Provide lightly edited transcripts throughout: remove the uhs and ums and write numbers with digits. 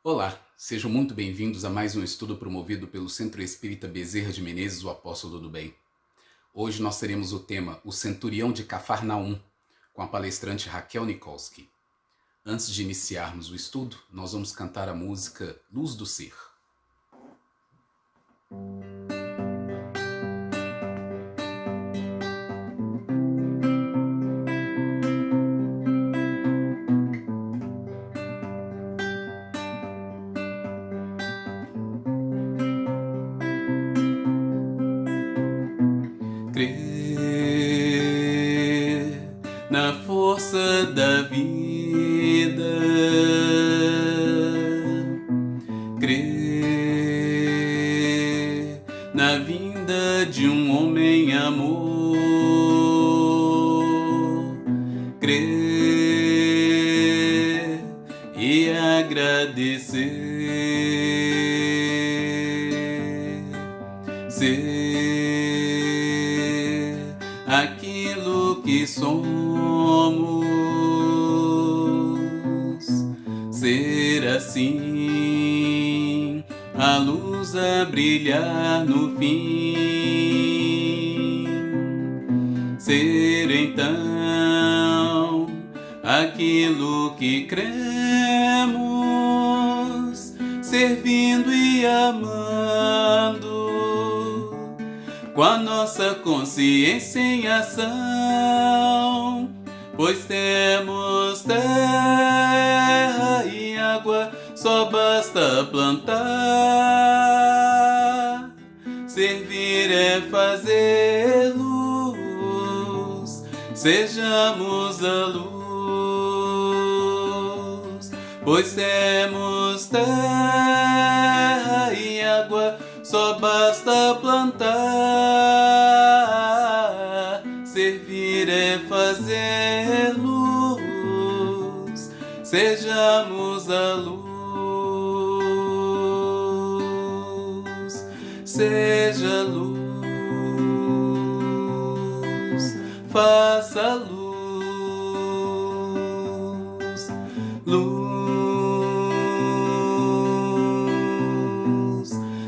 Olá, sejam muito bem-vindos a mais um estudo promovido pelo Centro Espírita Bezerra de Menezes, o Apóstolo do Bem. Hoje nós teremos o tema O Centurião de Cafarnaum, com a palestrante Raquel Nikolski. Antes de iniciarmos o estudo, nós vamos cantar a música Luz do Ser. Crer na força da vida, crer na vinda de um homem amor, crer e agradecer, ser aquilo que somos, ser assim a luz a brilhar no fim, ser então aquilo que cremos, servindo e amando, com a nossa consciência em ação, pois temos terra e água, só basta plantar. Servir é fazer luz, sejamos a luz, pois temos terra e água, só basta plantar. Servir é fazer luz, sejamos a luz, seja luz, faça luz, luz,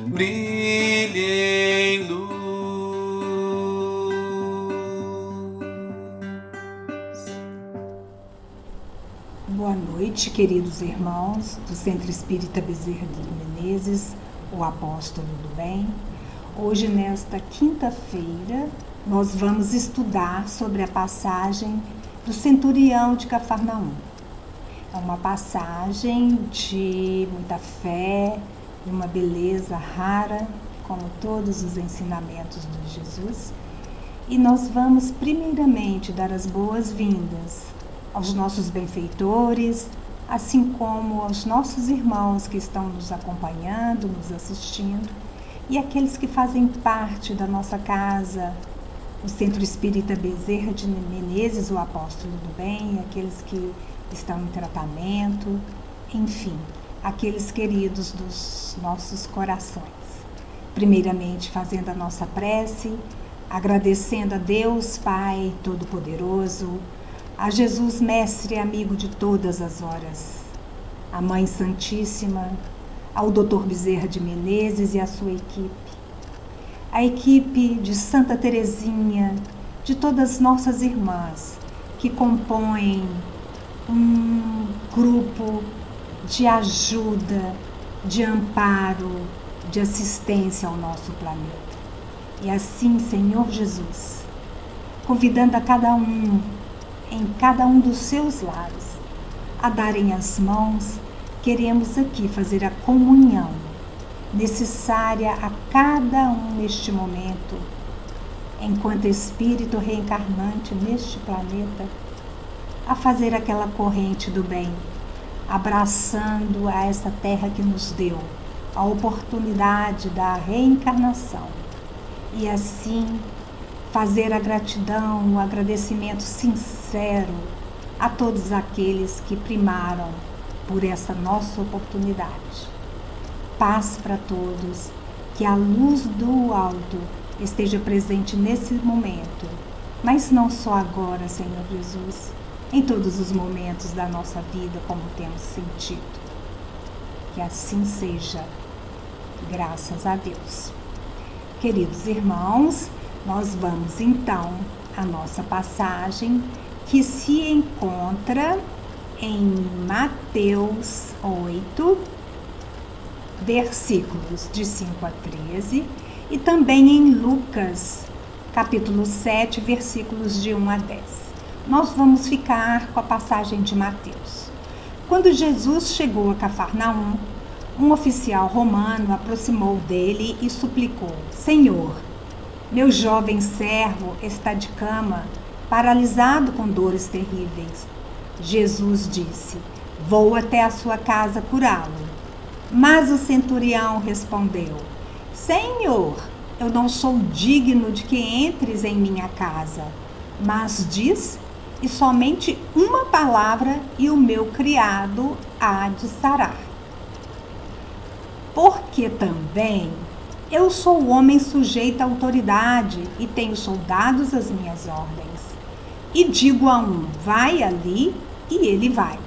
brilhe em luz. Boa noite, queridos irmãos do Centro Espírita Bezerra de Menezes, o Apóstolo do Bem. Hoje, nesta quinta-feira, nós vamos estudar sobre a passagem do Centurião de Cafarnaum. É uma passagem de muita fé, de uma beleza rara, como todos os ensinamentos de Jesus. E nós vamos primeiramente dar as boas-vindas aos nossos benfeitores, assim como aos nossos irmãos que estão nos acompanhando, nos assistindo, e aqueles que fazem parte da nossa casa, o Centro Espírita Bezerra de Menezes, o Apóstolo do Bem, aqueles que estão em tratamento, enfim, aqueles queridos dos nossos corações. Primeiramente, fazendo a nossa prece, agradecendo a Deus Pai Todo-Poderoso, a Jesus Mestre amigo de todas as horas, a Mãe Santíssima, ao Dr. Bezerra de Menezes e a sua equipe, a equipe de Santa Teresinha, de todas nossas irmãs que compõem um grupo de ajuda, de amparo, de assistência ao nosso planeta. E assim, Senhor Jesus, convidando a cada um, em cada um dos seus lares, a darem as mãos, queremos aqui fazer a comunhão necessária a cada um neste momento, enquanto espírito reencarnante neste planeta, a fazer aquela corrente do bem, abraçando a essa terra que nos deu a oportunidade da reencarnação e assim fazer a gratidão, o agradecimento sincero a todos aqueles que primaram por essa nossa oportunidade. Paz para todos, que a luz do alto esteja presente nesse momento, mas não só agora, Senhor Jesus, em todos os momentos da nossa vida, como temos sentido. Que assim seja. Graças a Deus. Queridos irmãos, nós vamos então à nossa passagem que se encontra em Mateus 8, versículos de 5 a 13 e também em Lucas, capítulo 7, versículos de 1 a 10. Nós vamos ficar com a passagem de Mateus. Quando Jesus chegou a Cafarnaum, um oficial romano aproximou dele e suplicou: Senhor, meu jovem servo está de cama, paralisado com dores terríveis. Jesus disse: Vou até a sua casa curá-lo. Mas o centurião respondeu: Senhor, eu não sou digno de que entres em minha casa, mas diz, e somente uma palavra, e o meu criado há de sarar. Porque também eu sou homem sujeito à autoridade e tenho soldados às minhas ordens. E digo a um, vai ali, e ele vai.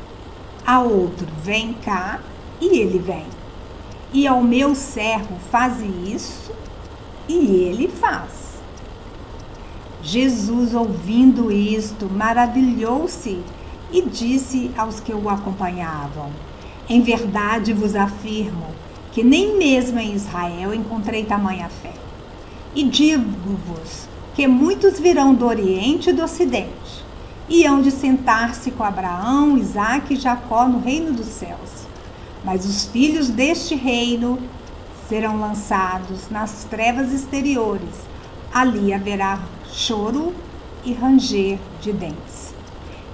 A outro, vem cá, e ele vem. E ao meu servo, faze isso, e ele faz. Jesus, ouvindo isto, maravilhou-se e disse aos que o acompanhavam: Em verdade vos afirmo que nem mesmo em Israel encontrei tamanha fé. E digo-vos que muitos virão do Oriente e do Ocidente, e hão de sentar-se com Abraão, Isaque e Jacó no reino dos céus. Mas os filhos deste reino serão lançados nas trevas exteriores. Ali haverá choro e ranger de dentes.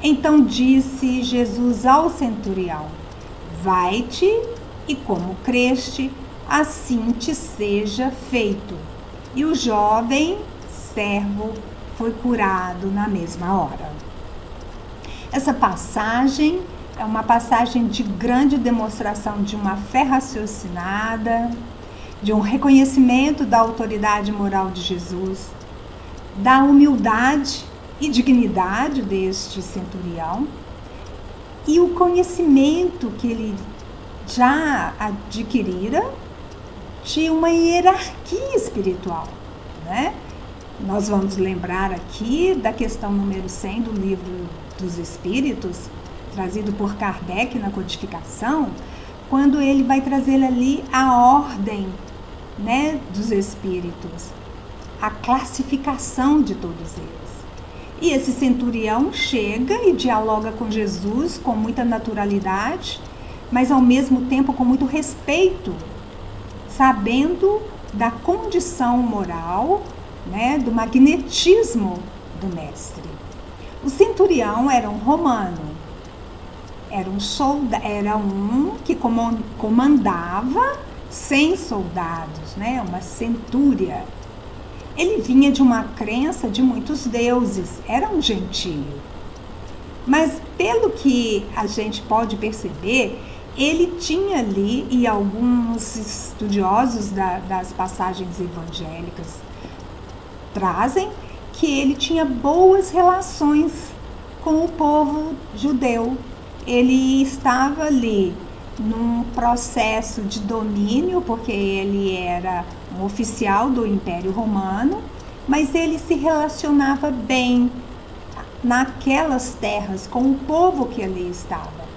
Então disse Jesus ao centurião: Vai-te, e como creste, assim te seja feito. E o jovem servo foi curado na mesma hora. Essa passagem é uma passagem de grande demonstração de uma fé raciocinada, de um reconhecimento da autoridade moral de Jesus, da humildade e dignidade deste centurião e o conhecimento que ele já adquirira de uma hierarquia espiritual, né? Nós vamos lembrar aqui da questão número 100 do Livro dos Espíritos, trazido por Kardec na codificação, quando ele vai trazer ali a ordem, né, dos espíritos, a classificação de todos eles. E esse centurião chega e dialoga com Jesus com muita naturalidade, mas ao mesmo tempo com muito respeito, sabendo da condição moral, né, do magnetismo do mestre. O centurião era um romano, era um que comandava 100 soldados, né, uma centúria. Ele vinha de uma crença de muitos deuses, era um gentio. Mas pelo que a gente pode perceber, ele tinha ali, e alguns estudiosos das passagens evangélicas trazem, que ele tinha boas relações com o povo judeu. Ele estava ali num processo de domínio, porque ele era um oficial do Império Romano, mas ele se relacionava bem naquelas terras com o povo que ali estava.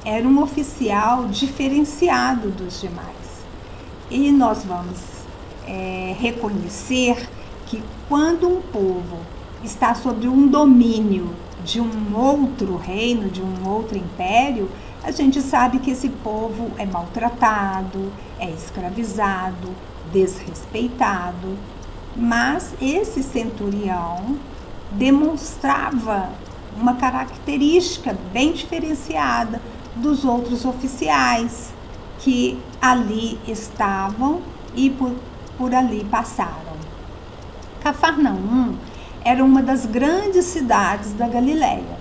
Era um oficial diferenciado dos demais. E nós vamos reconhecer que quando um povo está sob um domínio de um outro reino, de um outro império, a gente sabe que esse povo é maltratado, é escravizado, desrespeitado. Mas esse centurião demonstrava uma característica bem diferenciada dos outros oficiais que ali estavam e por ali passaram. Cafarnaum era uma das grandes cidades da Galileia.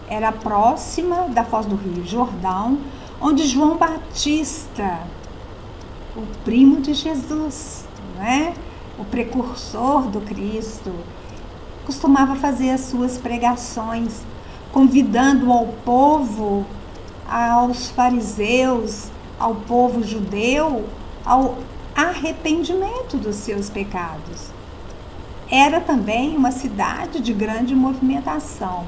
Era próxima da foz do Rio Jordão, onde João Batista, o primo de Jesus, né, o precursor do Cristo, costumava fazer as suas pregações, convidando ao povo, aos fariseus, ao povo judeu ao arrependimento dos seus pecados. Era também uma cidade de grande movimentação.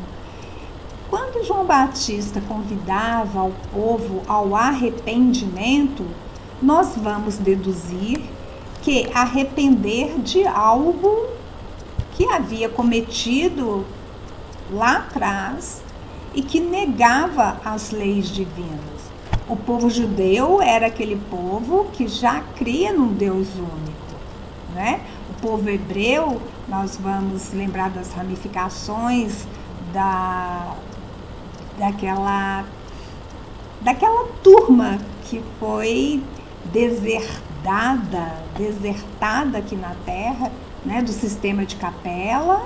Quando João Batista convidava o povo ao arrependimento, nós vamos deduzir que arrepender de algo que havia cometido lá atrás e que negava as leis divinas. O povo judeu era aquele povo que já cria num Deus único, né? O povo hebreu, nós vamos lembrar das ramificações daquela turma que foi desertada aqui na Terra, né, do sistema de Capela,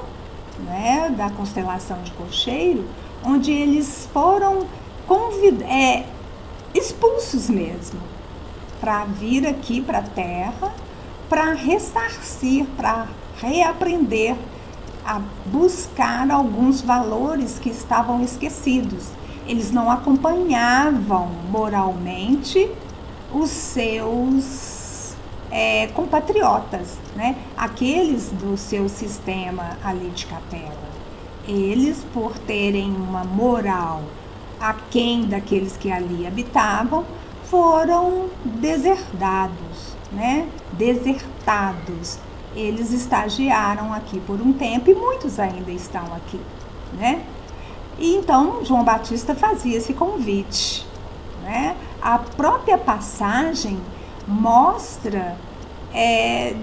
né, da constelação de Cocheiro, onde eles foram expulsos mesmo para vir aqui para a Terra, para ressarcir, para reaprender a buscar alguns valores que estavam esquecidos. Eles não acompanhavam moralmente os seus compatriotas, né? Aqueles do seu sistema ali de Capela. Eles, por terem uma moral aquém daqueles que ali habitavam, foram deserdados, né? Desertados. Eles estagiaram aqui por um tempo e muitos ainda estão aqui, né? E então João Batista fazia esse convite, né? A própria passagem mostra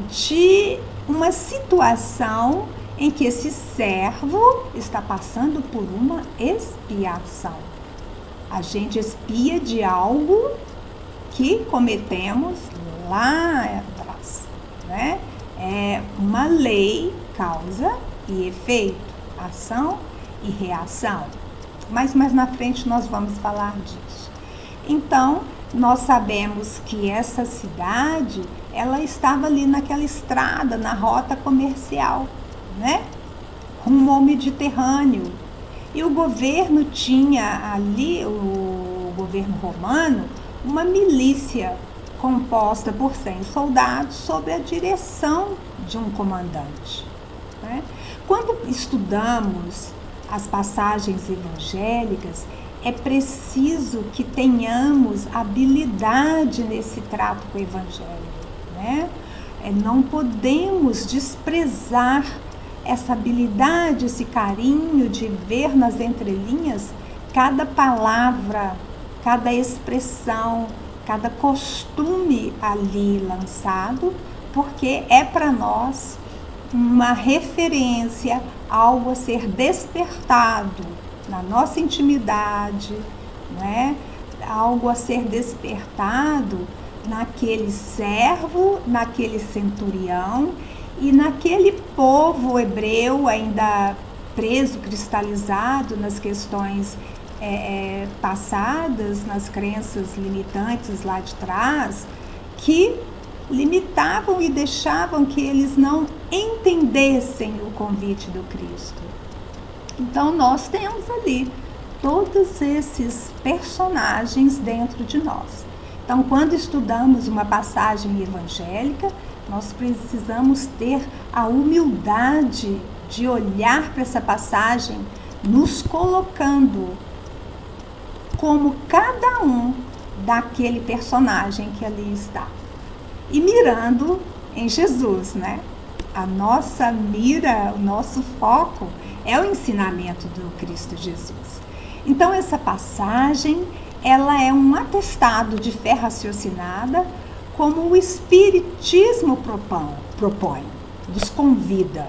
de uma situação em que esse servo está passando por uma expiação. A gente expia de algo que cometemos lá atrás, né? É uma lei, causa e efeito, ação e reação. Mas mais na frente nós vamos falar disso. Então, nós sabemos que essa cidade, ela estava ali naquela estrada, na rota comercial, né? Rumo ao Mediterrâneo. E o governo tinha ali, o governo romano, uma milícia composta por 100 soldados sob a direção de um comandante, né? Quando estudamos as passagens evangélicas, é preciso que tenhamos habilidade nesse trato com o evangelho, né? Não podemos desprezar essa habilidade, esse carinho de ver nas entrelinhas cada palavra, cada expressão, cada costume ali lançado, porque é para nós uma referência, algo a ser despertado na nossa intimidade, né? Algo a ser despertado naquele servo, naquele centurião e naquele povo hebreu ainda preso, cristalizado nas questões passadas, nas crenças limitantes lá de trás, que limitavam e deixavam que eles não entendessem o convite do Cristo. Então nós temos ali todos esses personagens dentro de nós. Então, quando estudamos uma passagem evangélica, nós precisamos ter a humildade de olhar para essa passagem, nos colocando como cada um daquele personagem que ali está. E mirando em Jesus, né? A nossa mira, o nosso foco é o ensinamento do Cristo Jesus. Então, essa passagem, ela é um atestado de fé raciocinada, como o Espiritismo propõe, nos convida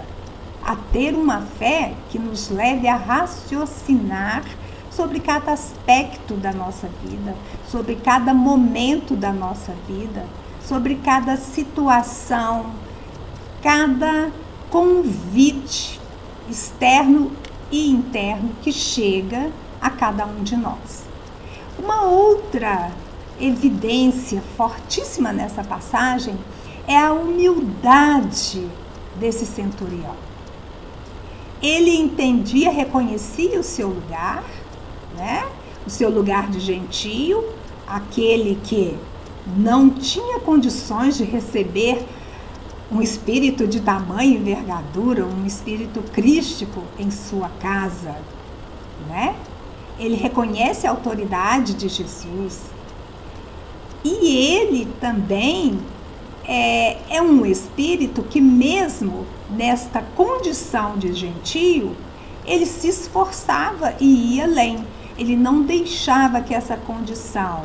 a ter uma fé que nos leve a raciocinar sobre cada aspecto da nossa vida, sobre cada momento da nossa vida, sobre cada situação, cada convite externo e interno que chega a cada um de nós. Uma outra evidência fortíssima nessa passagem é a humildade desse centurião. Ele entendia, reconhecia o seu lugar, né? O seu lugar de gentio, aquele que não tinha condições de receber um espírito de tamanha envergadura, um espírito crístico em sua casa, né? Ele reconhece a autoridade de Jesus. E ele também é um espírito que, mesmo nesta condição de gentio, ele se esforçava e ia além. Ele não deixava que essa condição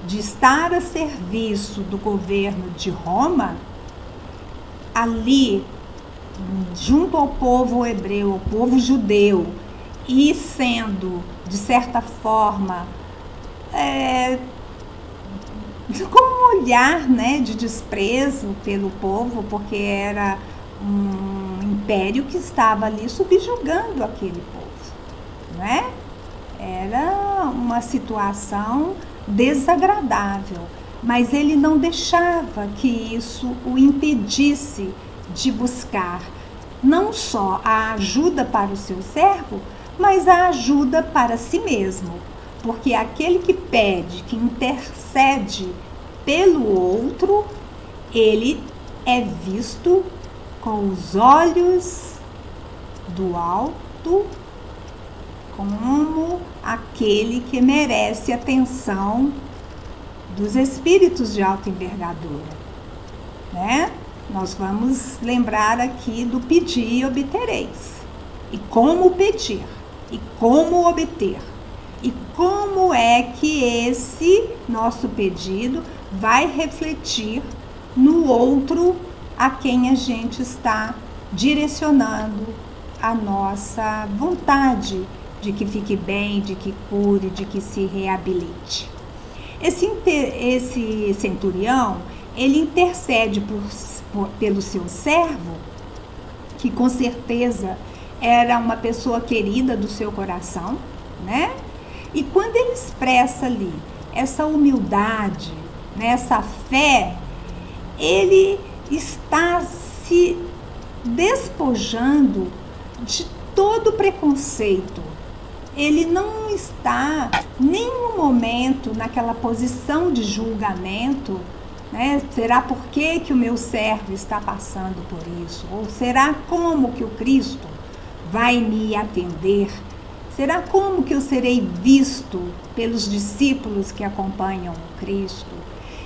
de estar a serviço do governo de Roma, ali, junto ao povo hebreu, ao povo judeu, e sendo, de certa forma, com um olhar, né, de desprezo pelo povo, porque era um império que estava ali subjugando aquele povo, né? Era uma situação desagradável, mas ele não deixava que isso o impedisse de buscar não só a ajuda para o seu servo, mas a ajuda para si mesmo, porque aquele que pede, que intercede pelo outro, ele é visto com os olhos do alto como aquele que merece atenção dos espíritos de alta envergadura, né? Nós vamos lembrar aqui do pedir e obtereis, e como pedir, e como obter, e como é que esse nosso pedido vai refletir no outro a quem a gente está direcionando a nossa vontade de que fique bem, de que cure, de que se reabilite. Esse centurião, ele intercede pelo seu servo, que com certeza era uma pessoa querida do seu coração, né? E quando ele expressa ali essa humildade, né, essa fé, ele está se despojando de todo preconceito. Ele não está em nenhum momento naquela posição de julgamento, né? Será por que o meu servo está passando por isso? Ou será como que o Cristo vai me atender? Será como que eu serei visto pelos discípulos que acompanham o Cristo?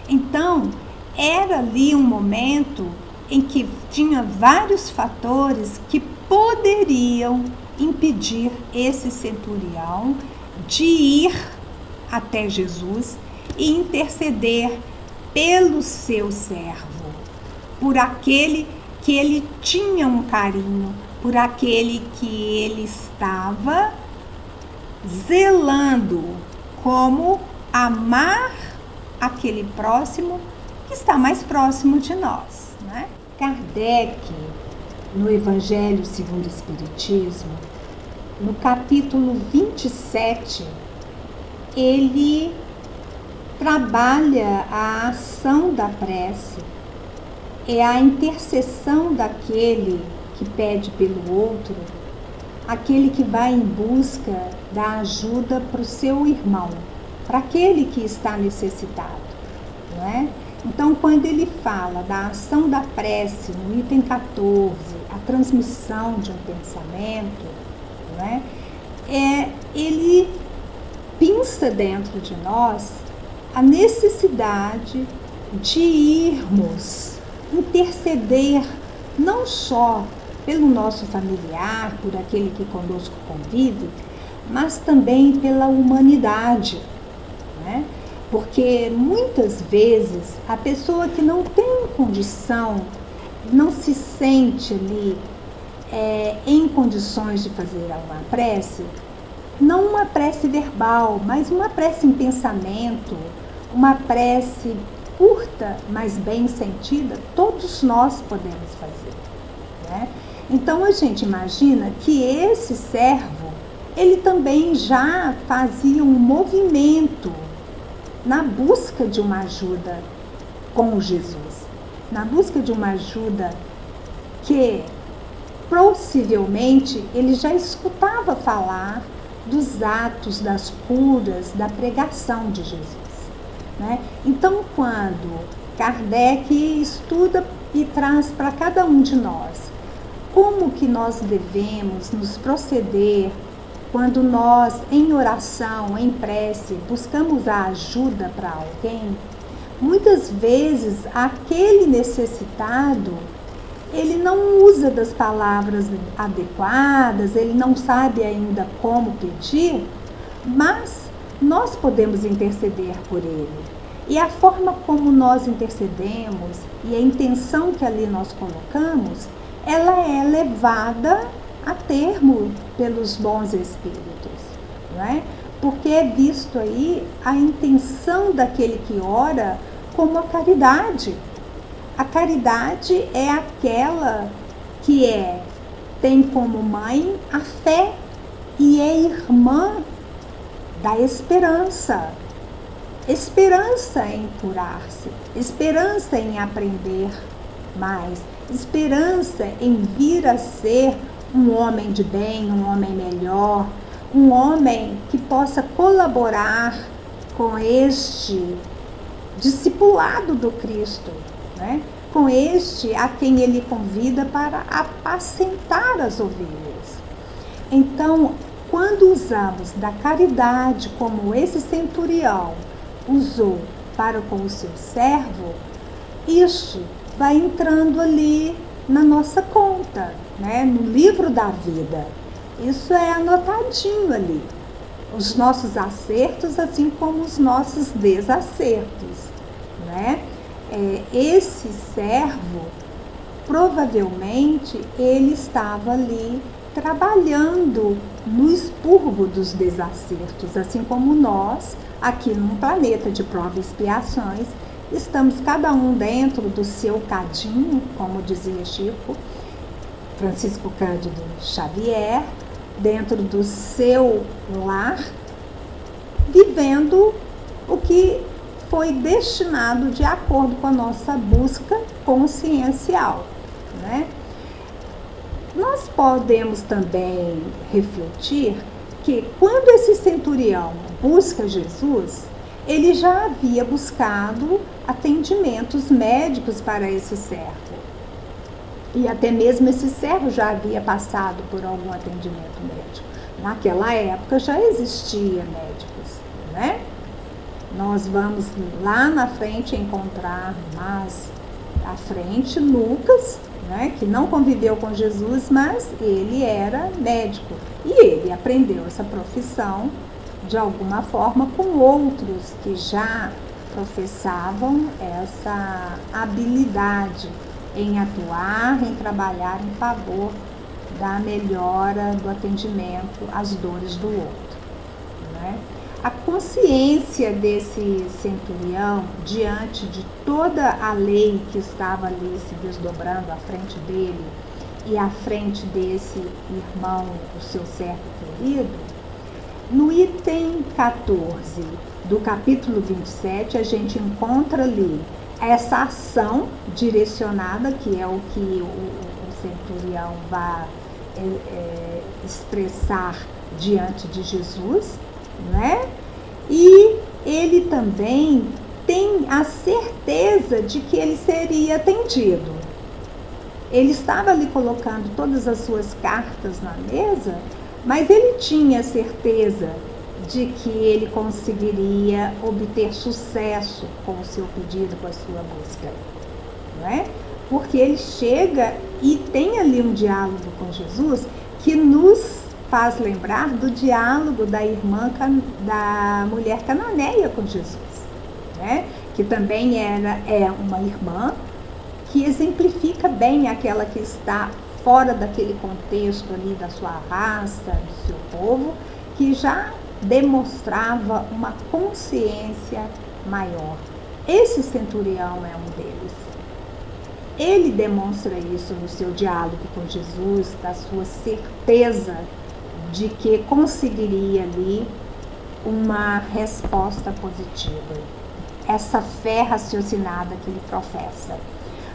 Então, era ali um momento em que tinha vários fatores que poderiam impedir esse centurião de ir até Jesus e interceder pelo seu servo, por aquele que ele tinha um carinho, por aquele que ele estava zelando, como amar aquele próximo que está mais próximo de nós, né? Kardec, no Evangelho segundo o Espiritismo, no capítulo 27, ele trabalha a ação da prece, é a intercessão daquele que pede pelo outro, aquele que vai em busca da ajuda para o seu irmão, para aquele que está necessitado, não é? Então, quando ele fala da ação da prece, no item 14, a transmissão de um pensamento, não é? Ele pinça dentro de nós a necessidade de irmos interceder não só pelo nosso familiar, por aquele que conosco convive, mas também pela humanidade, né? Porque muitas vezes a pessoa que não tem condição, não se sente ali em condições de fazer uma prece, não uma prece verbal, mas uma prece em pensamento, uma prece curta, mas bem sentida, todos nós podemos fazer, né? Então a gente imagina que esse servo, ele também já fazia um movimento na busca de uma ajuda com Jesus, na busca de uma ajuda que possivelmente ele já escutava falar dos atos, das curas, da pregação de Jesus. né? Então, quando Kardec estuda e traz para cada um de nós como que nós devemos nos proceder quando nós, em oração, em prece, buscamos a ajuda para alguém, muitas vezes aquele necessitado, ele não usa das palavras adequadas, ele não sabe ainda como pedir, mas nós podemos interceder por ele. E a forma como nós intercedemos e a intenção que ali nós colocamos, ela é levada a termo pelos bons espíritos, não é? Porque é visto aí a intenção daquele que ora como a caridade. A caridade é aquela que tem como mãe a fé e é irmã da esperança. Esperança em curar-se, esperança em aprender mais, esperança em vir a ser um homem de bem, um homem melhor, um homem que possa colaborar com este discipulado do Cristo, né? Com este a quem ele convida para apacentar as ovelhas. Então, quando usamos da caridade como esse centurião usou para com o seu servo, isso vai entrando ali na nossa conta, né? No livro da vida. Isso é anotadinho ali. Os nossos acertos, assim como os nossos desacertos, né? Esse servo, provavelmente, ele estava ali trabalhando no expurgo dos desacertos, assim como nós, aqui num planeta de provas e expiações, estamos cada um dentro do seu cadinho, como dizia Francisco Cândido Xavier, dentro do seu lar, vivendo o que foi destinado de acordo com a nossa busca consciencial, né? Nós podemos também refletir que quando esse centurião busca Jesus, ele já havia buscado atendimentos médicos para esse servo. E até mesmo esse servo já havia passado por algum atendimento médico. Naquela época já existia médicos, né? Nós vamos lá na frente encontrar mais à frente Lucas, né, que não conviveu com Jesus, mas ele era médico. E ele aprendeu essa profissão de alguma forma com outros que já professavam essa habilidade em atuar, em trabalhar em favor da melhora do atendimento às dores do outro, né? A consciência desse centurião, diante de toda a lei que estava ali se desdobrando à frente dele e à frente desse irmão, o seu servo querido, no item 14 do capítulo 27, a gente encontra ali essa ação direcionada, que é o que o centurião vai expressar diante de Jesus, né? E ele também tem a certeza de que ele seria atendido. Ele estava ali colocando todas as suas cartas na mesa, mas ele tinha certeza de que ele conseguiria obter sucesso com o seu pedido, com a sua busca, não é? Porque ele chega e tem ali um diálogo com Jesus que nos faz lembrar do diálogo da da mulher cananeia com Jesus, né? Que também é uma irmã que exemplifica bem aquela que está fora daquele contexto ali da sua raça, do seu povo, que já demonstrava uma consciência maior. Esse centurião é um deles. Ele demonstra isso no seu diálogo com Jesus, da sua certeza de que conseguiria ali uma resposta positiva. Essa fé raciocinada que ele professa.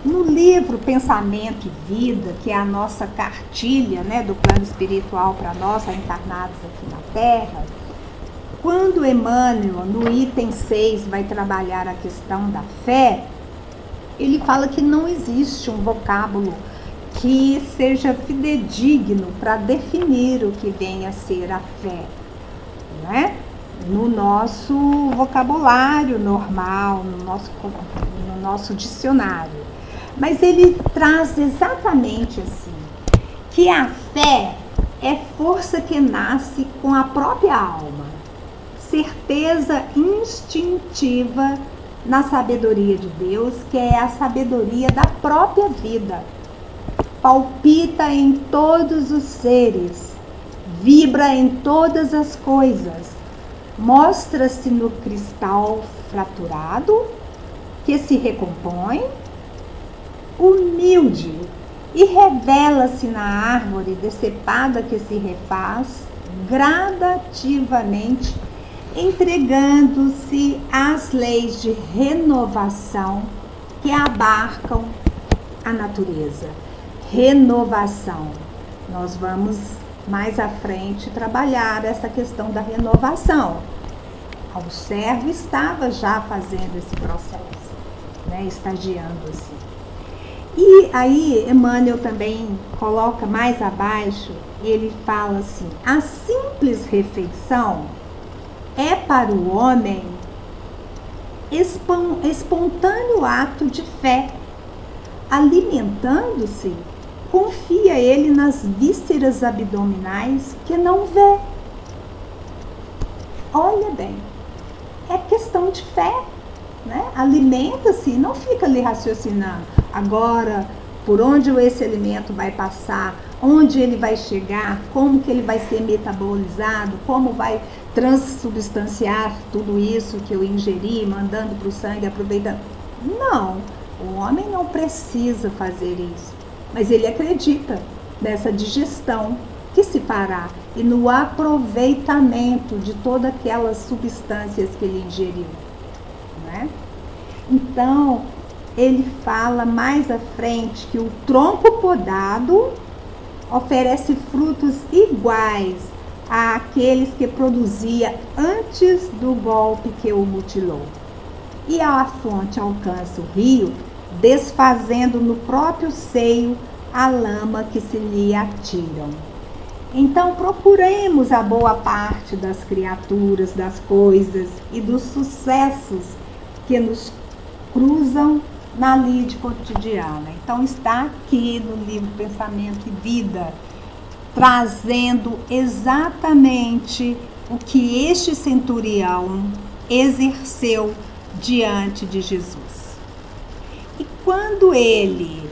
No livro Pensamento e Vida, que é a nossa cartilha, né, do plano espiritual para nós, encarnados aqui na Terra, quando Emmanuel, no item 6, vai trabalhar a questão da fé, ele fala que não existe um vocábulo que seja fidedigno para definir o que vem a ser a fé, né? No nosso vocabulário normal, no nosso dicionário. Mas ele traz exatamente assim, que a fé é força que nasce com a própria alma, certeza instintiva na sabedoria de Deus, que é a sabedoria da própria vida. Palpita em todos os seres, vibra em todas as coisas, mostra-se no cristal fraturado, que se recompõe, humilde, e revela-se na árvore decepada que se refaz, gradativamente, entregando-se às leis de renovação que abarcam a natureza. Renovação. Nós vamos mais à frente trabalhar essa questão da renovação. O servo estava já fazendo esse processo, né, estagiando assim. E aí Emmanuel também coloca mais abaixo, ele fala assim: a simples refeição é para o homem espontâneo ato de fé. Alimentando-se, confia ele nas vísceras abdominais que não vê. Olha bem, é questão de fé, né? Alimenta-se, não fica ali raciocinando. Agora, por onde esse alimento vai passar, onde ele vai chegar, como que ele vai ser metabolizado, como vai transubstanciar tudo isso que eu ingeri, mandando para o sangue, aproveitando. Não, o homem não precisa fazer isso, mas ele acredita nessa digestão que se fará e no aproveitamento de todas aquelas substâncias que ele ingeriu, né? Então, ele fala mais à frente que o tronco podado oferece frutos iguais àqueles que produzia antes do golpe que o mutilou. E a fonte alcança o rio, desfazendo no próprio seio a lama que se lhe atiram. Então procuremos a boa parte das criaturas, das coisas e dos sucessos que nos cruzam na lide cotidiana. Então está aqui no livro Pensamento e Vida, trazendo exatamente o que este centurião exerceu diante de Jesus. E quando ele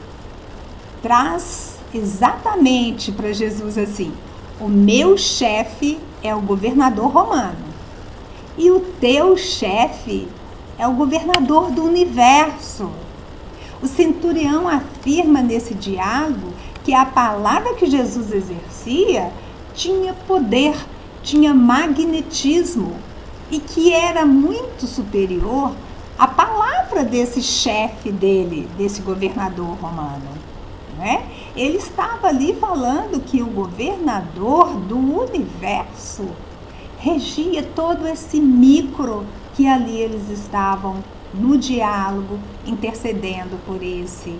traz exatamente para Jesus assim: o meu chefe é o governador romano e o teu chefe é o governador do universo. O centurião afirma nesse diálogo que a palavra que Jesus exercia tinha poder, tinha magnetismo e que era muito superior à palavra desse chefe dele, desse governador romano, né? Ele estava ali falando que o governador do universo regia todo esse micro que ali eles estavam no diálogo, intercedendo por esse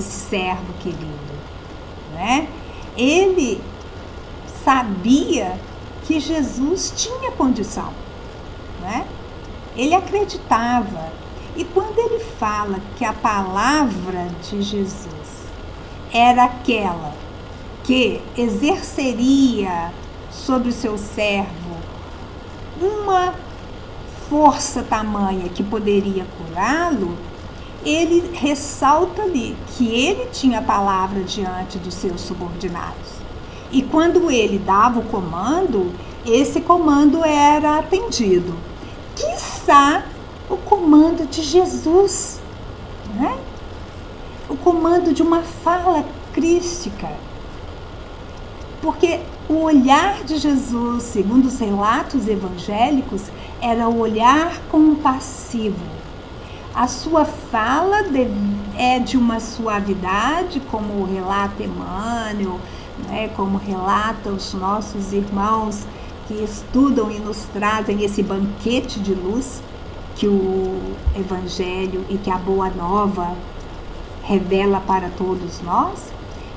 servo querido, né? Ele sabia que Jesus tinha condição, né? Ele acreditava. E quando ele fala que a palavra de Jesus era aquela que exerceria sobre o seu servo uma força tamanha que poderia curá-lo, ele ressalta ali que ele tinha a palavra diante dos seus subordinados. E quando ele dava o comando, esse comando era atendido. Quiçá o comando de Jesus, né? O comando de uma fala crística. Porque o olhar de Jesus, segundo os relatos evangélicos, era o olhar compassivo. A sua fala é de uma suavidade, como relata Emmanuel, né, como relata os nossos irmãos que estudam e nos trazem esse banquete de luz que o Evangelho e que a Boa Nova revela para todos nós.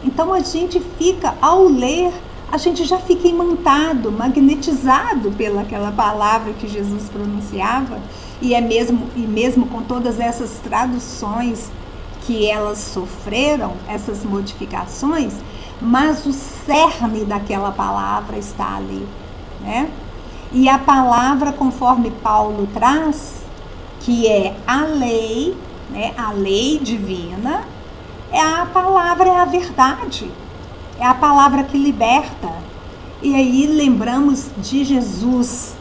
Então a gente fica, ao ler, a gente já fica imantado, magnetizado pelaquela palavra que Jesus pronunciava, e mesmo com todas essas traduções que elas sofreram, essas modificações, mas o cerne daquela palavra está ali, né? E a palavra, conforme Paulo traz, que é a lei, né? A lei divina, a palavra é a verdade, é a palavra que liberta. E aí lembramos de Jesus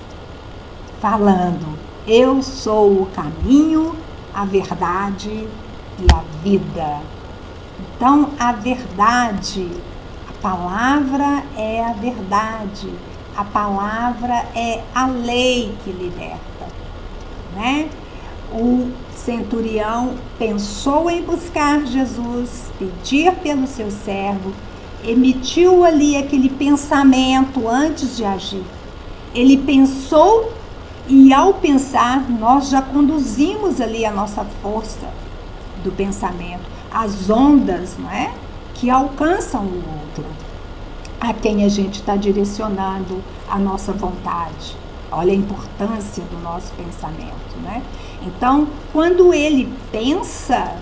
falando: eu sou o caminho, a verdade e a vida. Então, a verdade, a palavra é a verdade, a palavra é a lei que liberta, né? O centurião pensou em buscar Jesus, pedir pelo seu servo, emitiu ali aquele pensamento antes de agir. Ele pensou, e ao pensar, nós já conduzimos ali a nossa força do pensamento, as ondas, não é? Que alcançam o outro, a quem a gente está direcionando a nossa vontade. Olha a importância do nosso pensamento, né? Então, quando ele pensa,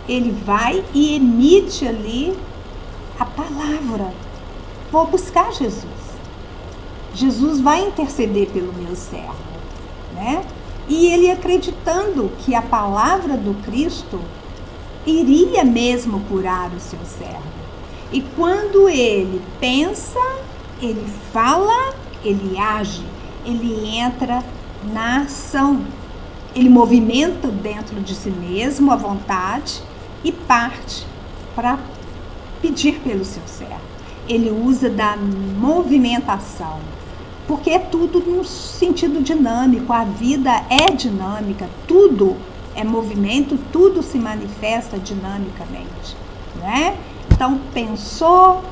ele vai e emite ali a palavra: vou buscar Jesus. Jesus vai interceder pelo meu servo, né? E ele acreditando que a palavra do Cristo iria mesmo curar o seu servo. E quando ele pensa, ele fala, ele age, ele entra na ação. Ele movimenta dentro de si mesmo a vontade e parte para pedir pelo seu servo. Ele usa da movimentação, porque é tudo no sentido dinâmico, a vida é dinâmica, tudo é movimento, tudo se manifesta dinamicamente, né? Então pensou,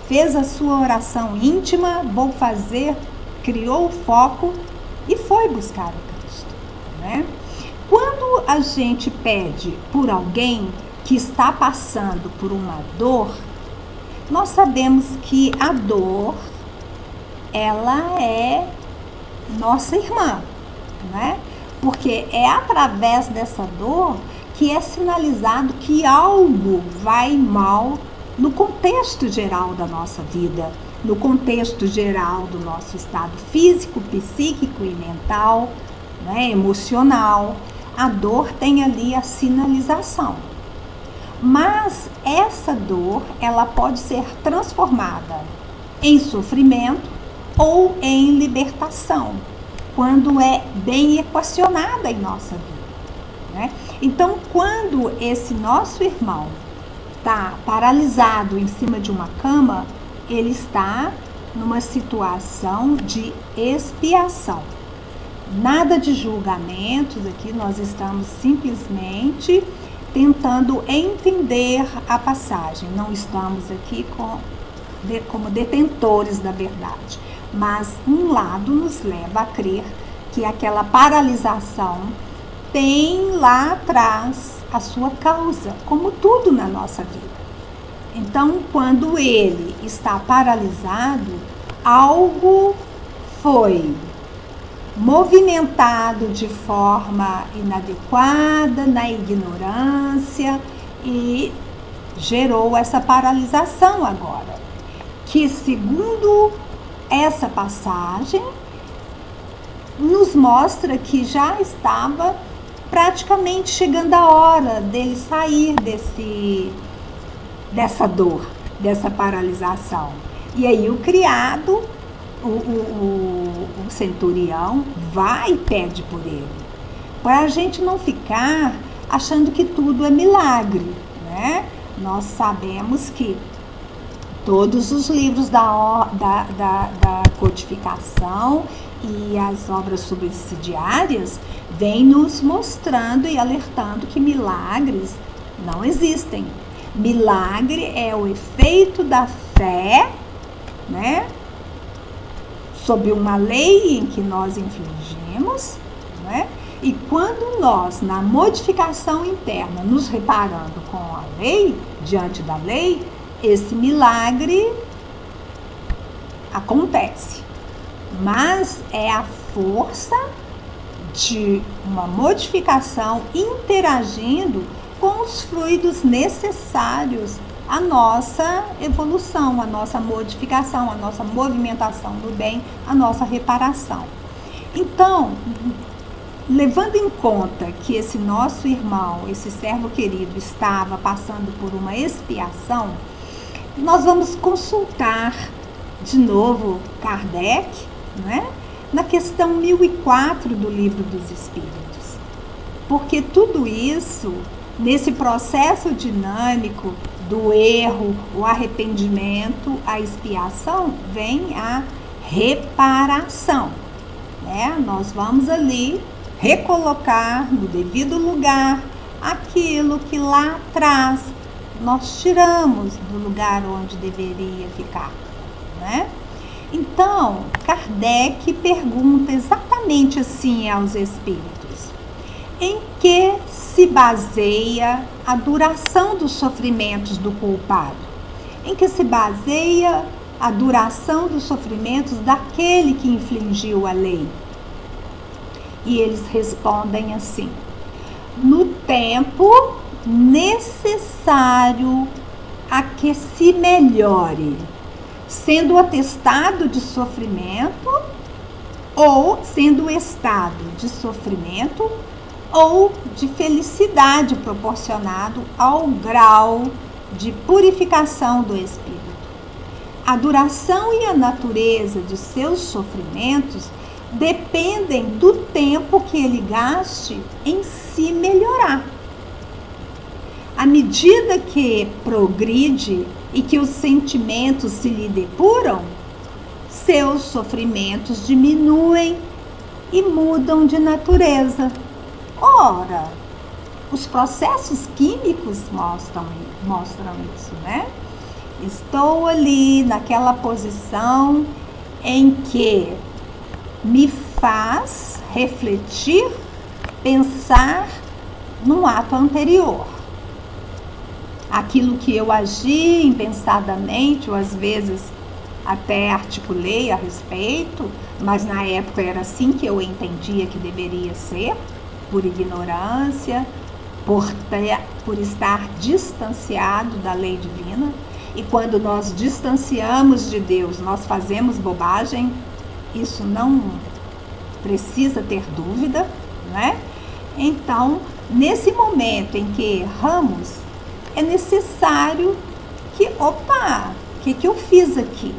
fez a sua oração íntima, vou fazer, criou o foco e foi buscar o Cristo, né? Quando a gente pede por alguém que está passando por uma dor, nós sabemos que a dor, ela é nossa irmã, né? Porque é através dessa dor que é sinalizado que algo vai mal no contexto geral da nossa vida, no contexto geral do nosso estado físico, psíquico e mental, né, emocional. A dor tem ali a sinalização. Mas essa dor, ela pode ser transformada em sofrimento ou em libertação, quando é bem equacionada em nossa vida, né? Então, quando esse nosso irmão está paralisado em cima de uma cama, ele está numa situação de expiação. Nada de julgamentos aqui, nós estamos simplesmente tentando entender a passagem. Não estamos aqui como detentores da verdade, mas um lado nos leva a crer que aquela paralisação tem lá atrás a sua causa, como tudo na nossa vida. Então, quando ele está paralisado, algo foi movimentado de forma inadequada, na ignorância, e gerou essa paralisação agora, que segundo essa passagem nos mostra que já estava praticamente chegando a hora dele sair dessa dor, dessa paralisação. E aí o criado, o centurião, vai e pede por ele, para a gente não ficar achando que tudo é milagre, né? Nós sabemos que todos os livros da codificação e as obras subsidiárias vêm nos mostrando e alertando que milagres não existem. Milagre é o efeito da fé, né, sob uma lei em que nós infligimos, né? E quando nós, na modificação interna, nos reparando com a lei, diante da lei, esse milagre acontece. Mas é a força de uma modificação interagindo com os fluidos necessários à nossa evolução, à nossa modificação, à nossa movimentação do bem, à nossa reparação. Então, levando em conta que esse nosso irmão, esse servo querido, estava passando por uma expiação, nós vamos consultar de novo Kardec, né, na questão 1004 do Livro dos Espíritos. Porque tudo isso, nesse processo dinâmico do erro, o arrependimento, a expiação, vem a reparação, né? Nós vamos ali recolocar no devido lugar aquilo que lá atrás nós tiramos do lugar onde deveria ficar, né? Então, Kardec pergunta exatamente assim aos espíritos: em que se baseia a duração dos sofrimentos do culpado? Em que se baseia a duração dos sofrimentos daquele que infringiu a lei? E eles respondem assim: no tempo necessário a que se melhore, sendo atestado de sofrimento, ou sendo estado de sofrimento ou de felicidade proporcionado ao grau de purificação do espírito. A duração e a natureza de seus sofrimentos dependem do tempo que ele gaste em se melhorar. À medida que progride e que os sentimentos se lhe depuram, seus sofrimentos diminuem e mudam de natureza. Ora, os processos químicos mostram isso, né? Estou ali naquela posição em que me faz refletir, pensar num ato anterior. Aquilo que eu agi impensadamente, ou às vezes até articulei a respeito, mas na época era assim que eu entendia que deveria ser, por ignorância, por estar distanciado da lei divina. E quando nós distanciamos de Deus, nós fazemos bobagem, isso não precisa ter dúvida, né? Então, nesse momento em que erramos, é necessário que, o que eu fiz aqui?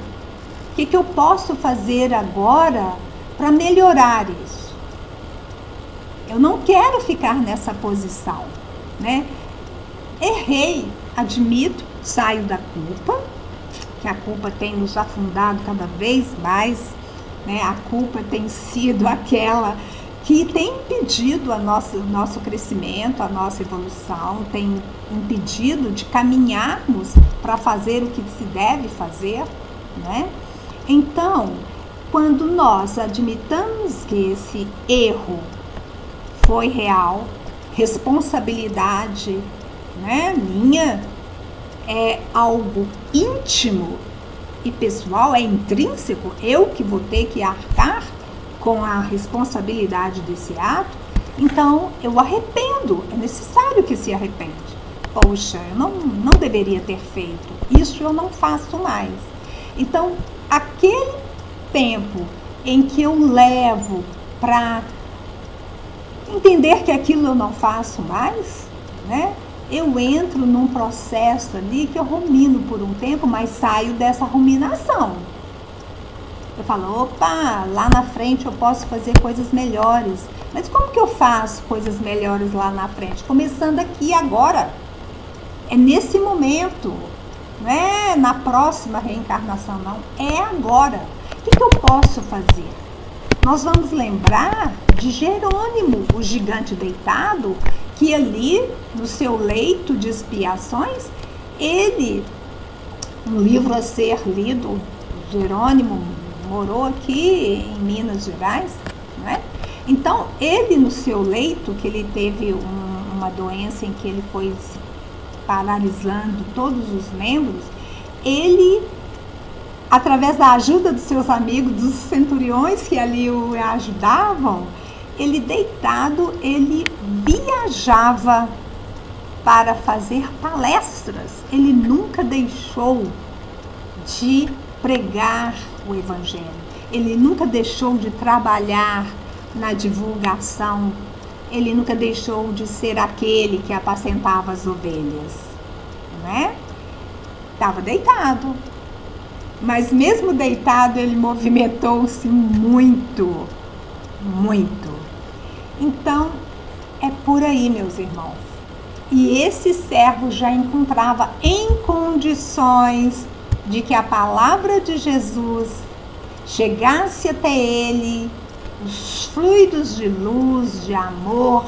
O que eu posso fazer agora para melhorar isso? Eu não quero ficar nessa posição, né? Errei, admito, saio da culpa, que a culpa tem nos afundado cada vez mais, né? A culpa tem sido aquela que tem impedido o nosso crescimento, a nossa evolução, tem impedido de caminharmos para fazer o que se deve fazer, né? Então, quando nós admitamos que esse erro foi real, responsabilidade, né, minha, é algo íntimo e pessoal, é intrínseco, eu que vou ter que arcar com a responsabilidade desse ato, então eu arrependo, é necessário que se arrepende. Poxa, eu não deveria ter feito, isso eu não faço mais. Então, aquele tempo em que eu levo para entender que aquilo eu não faço mais, né? Eu entro num processo ali que eu rumino por um tempo, mas saio dessa ruminação. Eu falo, opa, lá na frente eu posso fazer coisas melhores. Mas como que eu faço coisas melhores lá na frente? Começando aqui agora. É nesse momento, não é na próxima reencarnação, não. É agora. O que eu posso fazer? Nós vamos lembrar de Jerônimo, o gigante deitado, que ali, no seu leito de expiações, ele, um livro a ser lido, Jerônimo, morou aqui em Minas Gerais, não é? Então, ele no seu leito, que ele teve uma doença em que ele foi paralisando todos os membros, ele, através da ajuda dos seus amigos, dos centuriões que ali o ajudavam, ele deitado, ele viajava para fazer palestras. Ele nunca deixou de pregar o Evangelho. Ele nunca deixou de trabalhar na divulgação. Ele nunca deixou de ser aquele que apacentava as ovelhas, né? Estava deitado, mas mesmo deitado ele movimentou-se muito, muito. Então, é por aí, meus irmãos. E esse servo já encontrava em condições de que a palavra de Jesus chegasse até ele, os fluidos de luz, de amor,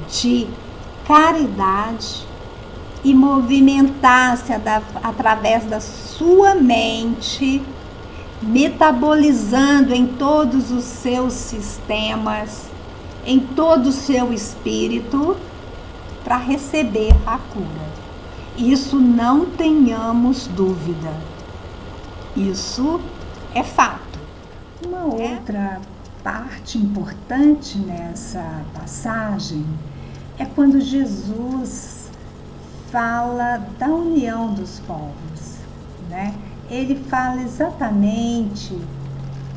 de caridade, e movimentasse através da sua mente, metabolizando em todos os seus sistemas, em todo o seu espírito, para receber a cura. Isso não tenhamos dúvida. Isso é fato. Uma outra parte importante nessa passagem é quando Jesus fala da união dos povos, né? Ele fala exatamente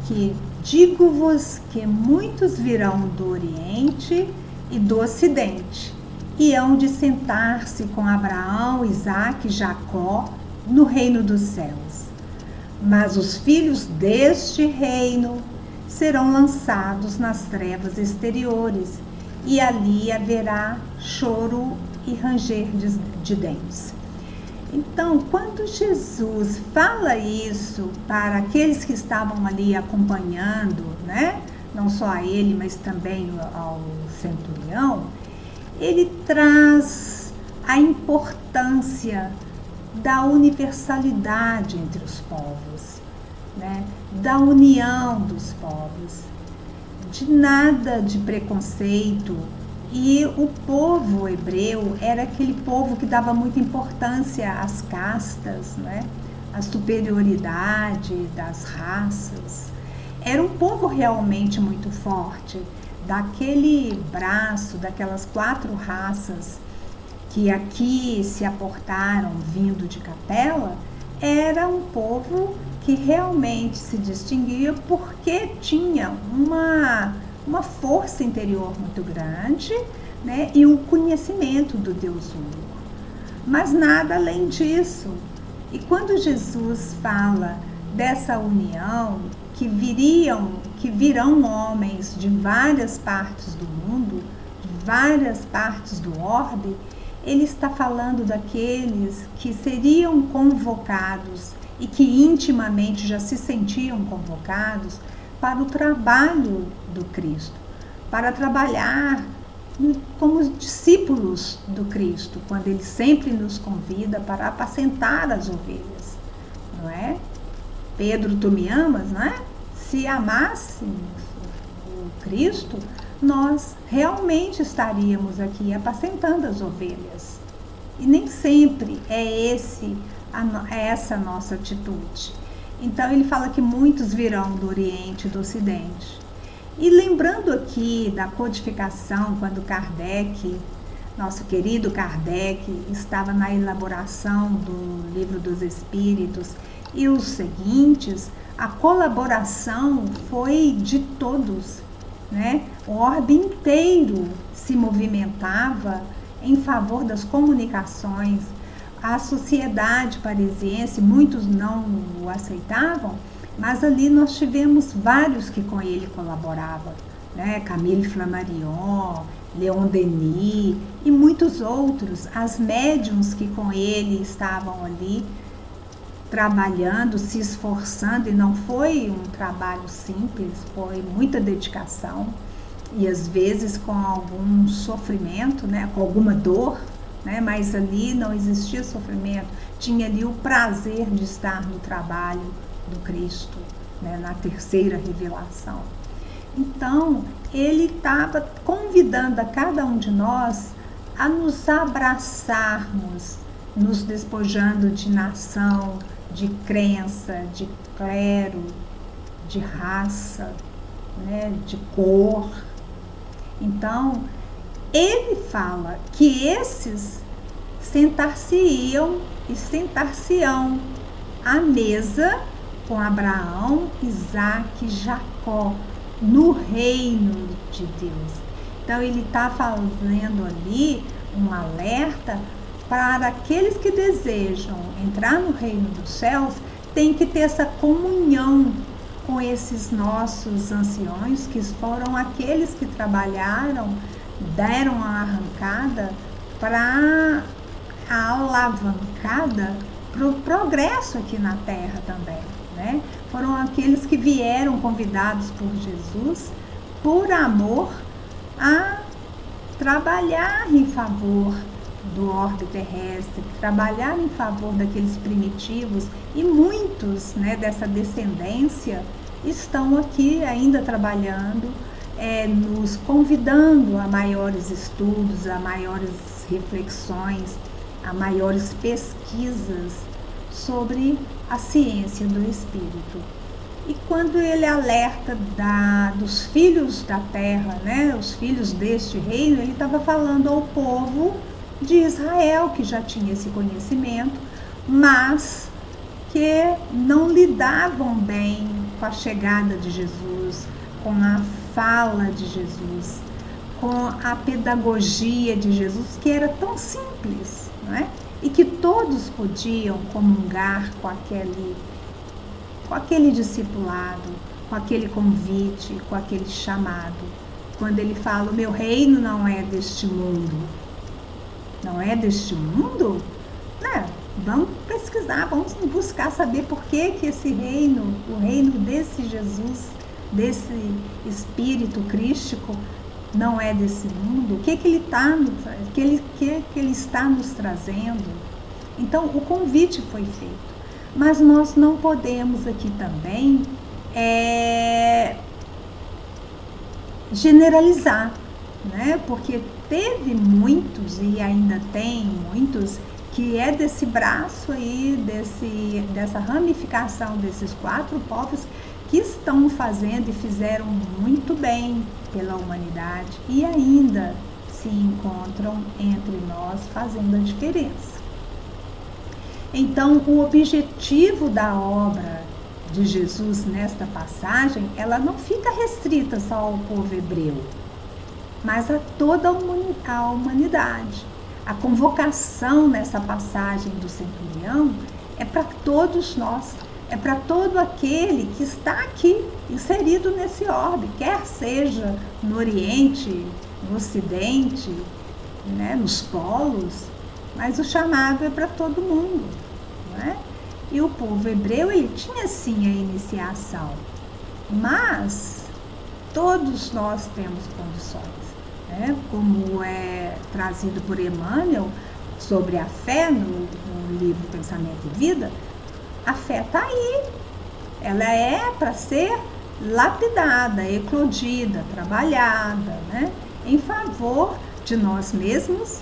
que digo-vos que muitos virão do Oriente e do Ocidente e hão de sentar-se com Abraão, Isaque e Jacó no reino dos céus. Mas os filhos deste reino serão lançados nas trevas exteriores, e ali haverá choro e ranger de dentes. Então, quando Jesus fala isso para aqueles que estavam ali acompanhando, né? Não só a ele, mas também ao centurião, ele traz a importância da universalidade entre os povos, né? Da união dos povos, de nada de preconceito. E o povo hebreu era aquele povo que dava muita importância às castas, né? À superioridade das raças. Era um povo realmente muito forte. Daquele braço, daquelas 4 raças que aqui se aportaram vindo de Capela, era um povo que realmente se distinguia porque tinha uma força interior muito grande, né? E um conhecimento do Deus único. Mas nada além disso. E quando Jesus fala dessa união, que virão homens de várias partes do mundo, de várias partes do orbe, ele está falando daqueles que seriam convocados e que intimamente já se sentiam convocados para o trabalho do Cristo, para trabalhar como discípulos do Cristo, quando ele sempre nos convida para apacentar as ovelhas, não é? Pedro, tu me amas, não é? Se amássemos o Cristo, nós realmente estaríamos aqui apacentando as ovelhas. E nem sempre é essa a nossa atitude. Então ele fala que muitos virão do Oriente e do Ocidente. E lembrando aqui da codificação, quando Kardec, nosso querido Kardec, estava na elaboração do Livro dos Espíritos e os seguintes, a colaboração foi de todos, né? O orbe inteiro se movimentava em favor das comunicações. A sociedade parisiense, muitos não o aceitavam, mas ali nós tivemos vários que com ele colaboravam, né? Camille Flammarion, Leon Denis e muitos outros, as médiuns que com ele estavam ali trabalhando, se esforçando, e não foi um trabalho simples, foi muita dedicação e às vezes com algum sofrimento, né? Com alguma dor, né? Mas ali não existia sofrimento, tinha ali o prazer de estar no trabalho do Cristo, né, na terceira revelação. Então, ele estava convidando a cada um de nós a nos abraçarmos, nos despojando de nação, de crença, de clero, de raça, né, de cor. Então, ele fala que esses sentar-se-iam e sentar-se-ão à mesa com Abraão, Isaque e Jacó, no reino de Deus. Então, ele está fazendo ali um alerta para aqueles que desejam entrar no reino dos céus, tem que ter essa comunhão com esses nossos anciões, que foram aqueles que trabalharam, deram a arrancada para a alavancada para o progresso aqui na terra também, né? Foram aqueles que vieram convidados por Jesus, por amor, a trabalhar em favor do orbe terrestre, trabalhar em favor daqueles primitivos, e muitos, né, dessa descendência estão aqui ainda trabalhando, nos convidando a maiores estudos, a maiores reflexões, a maiores pesquisas sobre a ciência do Espírito. E quando ele alerta dos filhos da terra, né, os filhos deste reino, ele estava falando ao povo de Israel, que já tinha esse conhecimento, mas que não lidavam bem com a chegada de Jesus, com a fala de Jesus, com a pedagogia de Jesus, que era tão simples, não é? E que todos podiam comungar com aquele discipulado, com aquele convite, com aquele chamado. Quando ele fala, o meu reino não é deste mundo. Não é deste mundo? Né? Vamos pesquisar, vamos buscar saber por que esse reino, o reino desse Jesus, desse Espírito crístico, não é desse mundo. O que ele está nos trazendo? Então, o convite foi feito. Mas nós não podemos aqui também generalizar, né? Porque teve muitos, e ainda tem muitos, que é desse braço aí, dessa ramificação desses 4 povos, que estão fazendo e fizeram muito bem pela humanidade e ainda se encontram entre nós fazendo a diferença. Então, o objetivo da obra de Jesus nesta passagem, ela não fica restrita só ao povo hebreu, mas a toda a humanidade. A convocação nessa passagem do centurião é para todos nós, é para todo aquele que está aqui inserido nesse orbe, quer seja no Oriente, no Ocidente, né, nos polos, mas o chamado é para todo mundo, né? E o povo hebreu, ele tinha sim a iniciação, mas todos nós temos condições, né? Como é trazido por Emmanuel sobre a fé no livro Pensamento e Vida, a fé está aí, ela é para ser lapidada, eclodida, trabalhada, né? Em favor de nós mesmos,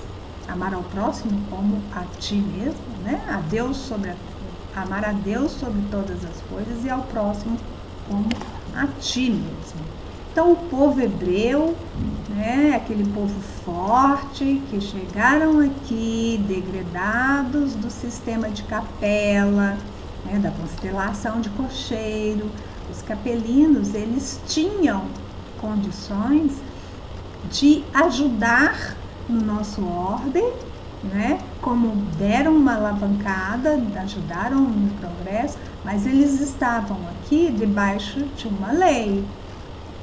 amar ao próximo como a ti mesmo, né? Amar a Deus sobre todas as coisas e ao próximo como a ti mesmo. Então, o povo hebreu, né, aquele povo forte, que chegaram aqui degredados do sistema de capela, né, da constelação de cocheiro, os capelinos, eles tinham condições de ajudar no nosso orbe, né, como deram uma alavancada, ajudaram no progresso, mas eles estavam aqui debaixo de uma lei.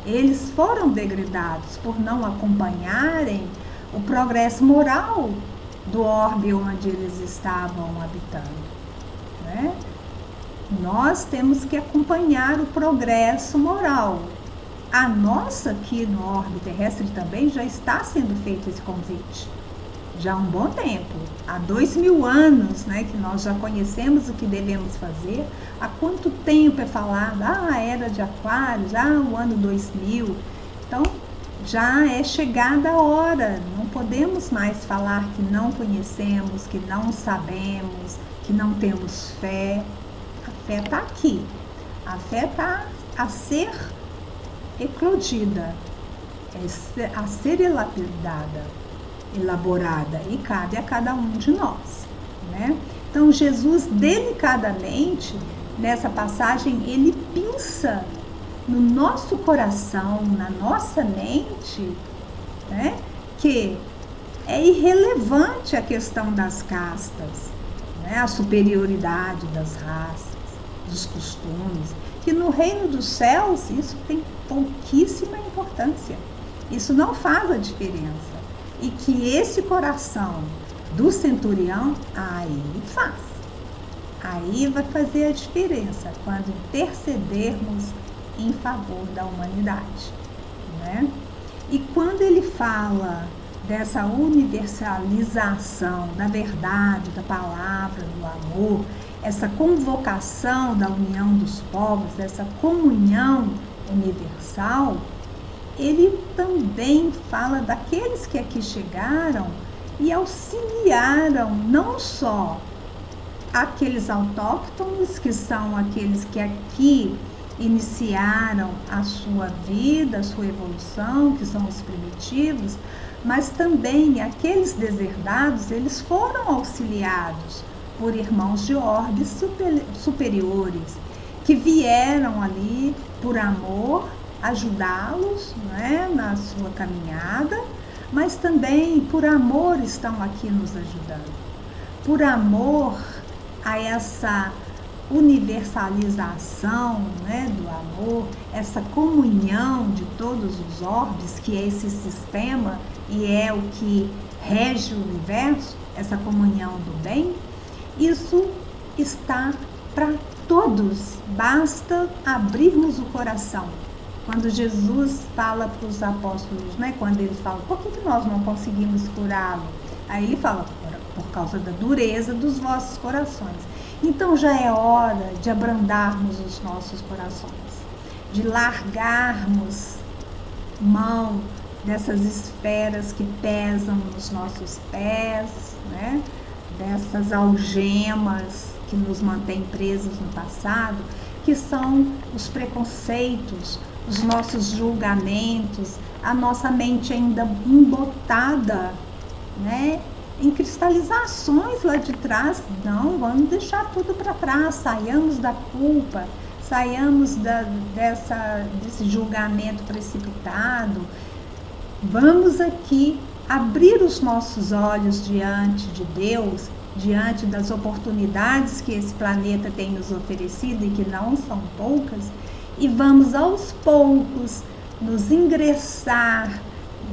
Eles foram degradados por não acompanharem o progresso moral do orbe onde eles estavam habitando, né? Nós temos que acompanhar o progresso moral. A nossa aqui no orbe terrestre também já está sendo feito esse convite, já há um bom tempo, há 2000 anos, né, que nós já conhecemos o que devemos fazer. Há quanto tempo é falado, a era de Aquário, já o ano 2000, então já é chegada a hora, não podemos mais falar que não conhecemos, que não sabemos, que não temos fé. A fé está aqui, a fé está a ser eclodida, a ser elaborada, e cabe a cada um de nós, né? Então Jesus, delicadamente, nessa passagem, ele pinça no nosso coração, na nossa mente, né, que é irrelevante a questão das castas, né, a superioridade das raças, dos costumes, que no reino dos céus isso tem pouquíssima importância, isso não faz a diferença, e que esse coração do centurião, aí faz, aí vai fazer a diferença, quando intercedermos em favor da humanidade, né? E quando ele fala dessa universalização da verdade, da palavra, do amor, essa convocação da união dos povos, essa comunhão universal, ele também fala daqueles que aqui chegaram e auxiliaram não só aqueles autóctones, que são aqueles que aqui iniciaram a sua vida, a sua evolução, que são os primitivos, mas também aqueles deserdados, eles foram auxiliados por irmãos de orbes superiores, que vieram ali por amor ajudá-los, né, na sua caminhada, mas também por amor estão aqui nos ajudando. Por amor a essa universalização, né, do amor, essa comunhão de todos os orbes, que é esse sistema e é o que rege o universo, essa comunhão do bem, isso está para todos, basta abrirmos o coração. Quando Jesus fala para os apóstolos, né, quando ele fala, por que nós não conseguimos curá-lo? Aí ele fala, por causa da dureza dos vossos corações. Então já é hora de abrandarmos os nossos corações, de largarmos mão dessas esferas que pesam nos nossos pés, né? Dessas algemas que nos mantêm presos no passado, que são os preconceitos, os nossos julgamentos, a nossa mente ainda embotada, né, em cristalizações lá de trás. Não, vamos deixar tudo para trás, saiamos da culpa, saiamos desse julgamento precipitado. Vamos aqui abrir os nossos olhos diante de Deus, diante das oportunidades que esse planeta tem nos oferecido e que não são poucas, e vamos aos poucos nos ingressar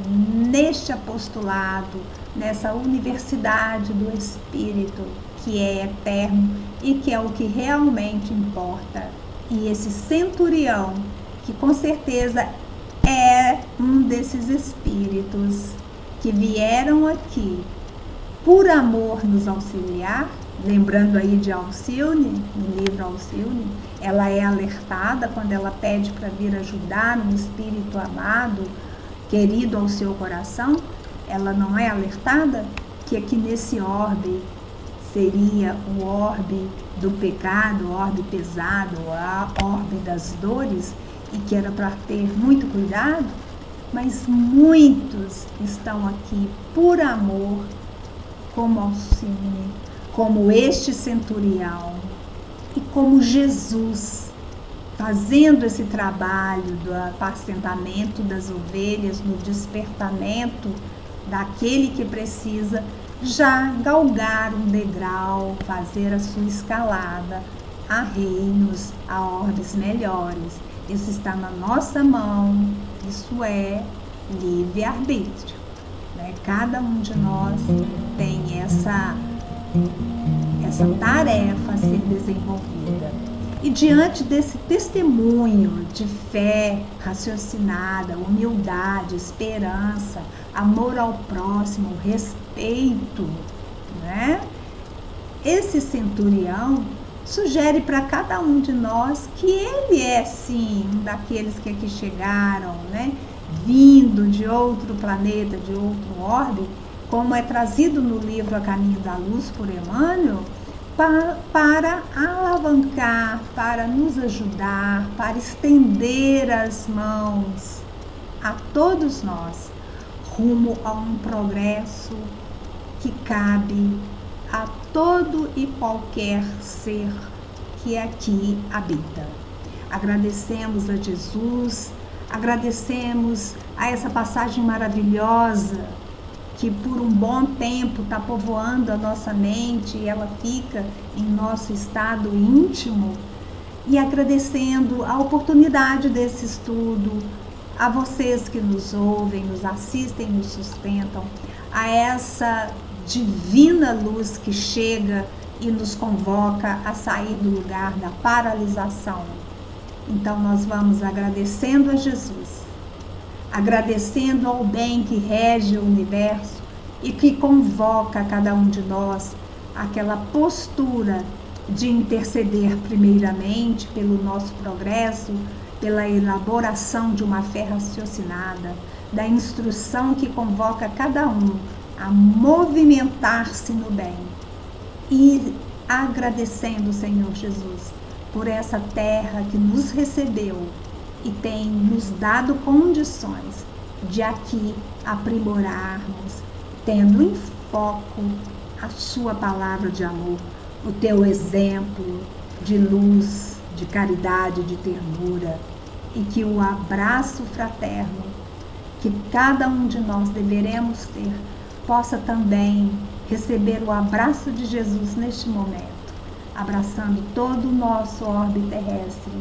neste apostolado, nessa universidade do Espírito, que é eterno e que é o que realmente importa. E esse centurião, que com certeza é um desses espíritos que vieram aqui por amor nos auxiliar, lembrando aí de Alcione, no livro Alcione, ela é alertada quando ela pede para vir ajudar um espírito amado, querido ao seu coração, ela não é alertada que aqui nesse orbe seria o orbe do pecado, o orbe pesado, a orbe das dores, e que era para ter muito cuidado, mas muitos estão aqui por amor, como Alcione, como este centurião e como Jesus, fazendo esse trabalho do apacentamento das ovelhas, no despertamento daquele que precisa já galgar um degrau, fazer a sua escalada a reinos, a orbes melhores. Isso está na nossa mão, isso é livre-arbítrio, né? Cada um de nós tem essa tarefa a ser desenvolvida. E diante desse testemunho de fé raciocinada, humildade, esperança, amor ao próximo, respeito, né? Esse centurião sugere para cada um de nós que ele é, sim, um daqueles que aqui chegaram, né? Vindo de outro planeta, de outro orbe, como é trazido no livro A Caminho da Luz por Emmanuel, para alavancar, para nos ajudar, para estender as mãos a todos nós, rumo a um progresso que cabe a todo e qualquer ser que aqui habita. Agradecemos a Jesus, agradecemos a essa passagem maravilhosa que por um bom tempo está povoando a nossa mente e ela fica em nosso estado íntimo, e agradecendo a oportunidade desse estudo, a vocês que nos ouvem, nos assistem, nos sustentam, a essa divina luz que chega e nos convoca a sair do lugar da paralisação. Então nós vamos agradecendo a Jesus, agradecendo ao bem que rege o universo e que convoca cada um de nós àquela postura de interceder primeiramente pelo nosso progresso, pela elaboração de uma fé raciocinada, da instrução que convoca cada um a movimentar-se no bem, e agradecendo o Senhor Jesus por essa terra que nos recebeu e tem nos dado condições de aqui aprimorarmos, tendo em foco a sua palavra de amor, o teu exemplo de luz, de caridade, de ternura, e que o abraço fraterno que cada um de nós deveremos ter possa também receber o abraço de Jesus neste momento, abraçando todo o nosso orbe terrestre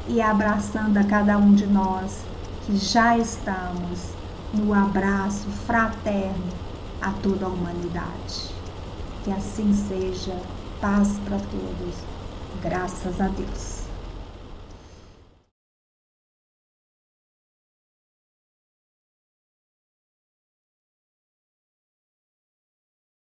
e abraçando a cada um de nós que já estamos no abraço fraterno a toda a humanidade. Que assim seja, paz para todos, graças a Deus.